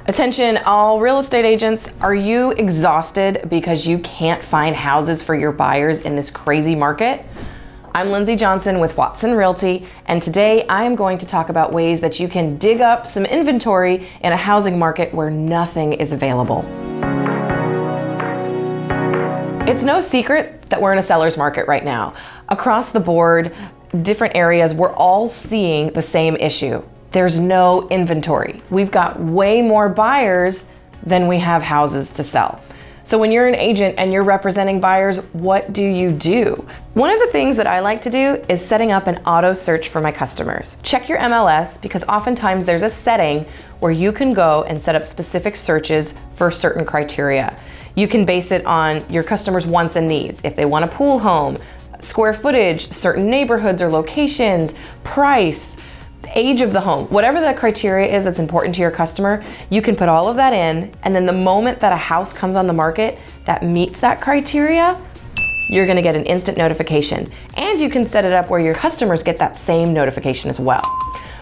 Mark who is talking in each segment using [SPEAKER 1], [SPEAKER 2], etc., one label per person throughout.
[SPEAKER 1] Attention all real estate agents, are you exhausted because you can't find houses for your buyers in this crazy market? I'm Lindsey Johnson with Watson Realty, and today I am going to talk about ways that you can dig up some inventory in a housing market where nothing is available. It's no secret that we're in a seller's market right now. Across the board, different areas, we're all seeing the same issue. There's no inventory. We've got way more buyers than we have houses to sell. So when you're an agent and you're representing buyers, what do you do? One of the things that I like to do is setting up an auto search for my customers. Check your MLS because oftentimes there's a setting where you can go and set up specific searches for certain criteria. You can base it on your customers' wants and needs. If they want a pool home, square footage, certain neighborhoods or locations, price, age of the home, whatever the criteria is that's important to your customer, you can put all of that in, and then the moment that a house comes on the market that meets that criteria, you're gonna get an instant notification. And you can set it up where your customers get that same notification as well.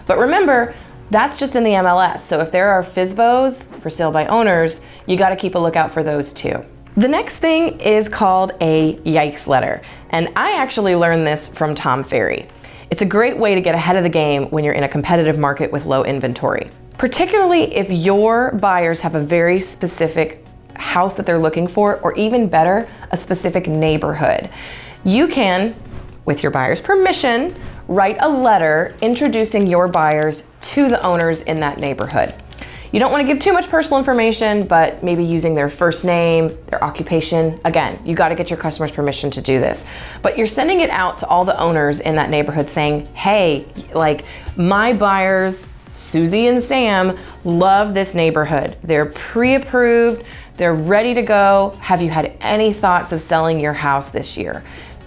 [SPEAKER 1] But remember, that's just in the MLS. So if there are FSBOs, for sale by owners, you gotta keep a lookout for those too. The next thing is called a Yikes Letter. And I actually learned this from Tom Ferry. It's a great way to get ahead of the game when you're in a competitive market with low inventory, particularly if your buyers have a very specific house that they're looking for, or even better, a specific neighborhood. You can, with your buyer's permission, write a letter introducing your buyers to the owners in that neighborhood. You don't want to give too much personal information, but maybe using their first name, their occupation. Again, you got to get your customer's permission to do this. But you're sending it out to all the owners in that neighborhood saying, hey, like my buyers, Susie and Sam, love this neighborhood. They're pre-approved, they're ready to go. Have you had any thoughts of selling your house this year?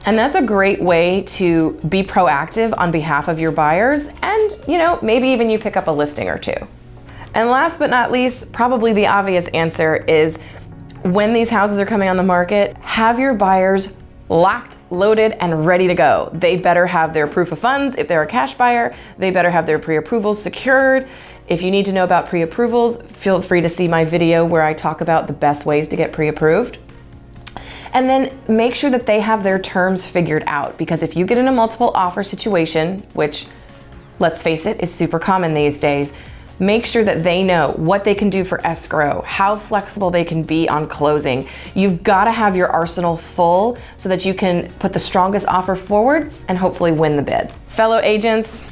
[SPEAKER 1] And that's a great way to be proactive on behalf of your buyers, and maybe even you pick up a listing or two. And last but not least, probably the obvious answer is when these houses are coming on the market, have your buyers locked, loaded, and ready to go. They better have their proof of funds if they're a cash buyer. They better have their pre-approvals secured. If you need to know about pre-approvals, feel free to see my video where I talk about the best ways to get pre-approved. And then make sure that they have their terms figured out, because if you get in a multiple offer situation, which, let's face it, is super common these days, make sure that they know what they can do for escrow, how flexible they can be on closing. You've got to have your arsenal full so that you can put the strongest offer forward and hopefully win the bid. Fellow agents,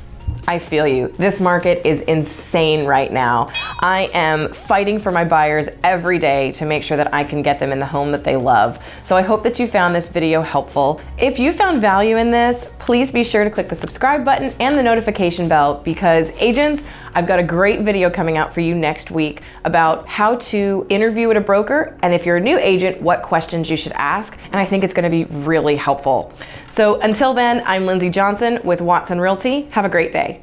[SPEAKER 1] I feel you. This market is insane right now. I am fighting for my buyers every day to make sure that I can get them in the home that they love. So I hope that you found this video helpful. If you found value in this, please be sure to click the subscribe button and the notification bell, because agents, I've got a great video coming out for you next week about how to interview at a broker, and if you're a new agent, what questions you should ask, and I think it's gonna be really helpful. So until then, I'm Lindsey Johnson with Watson Realty. Have a great day.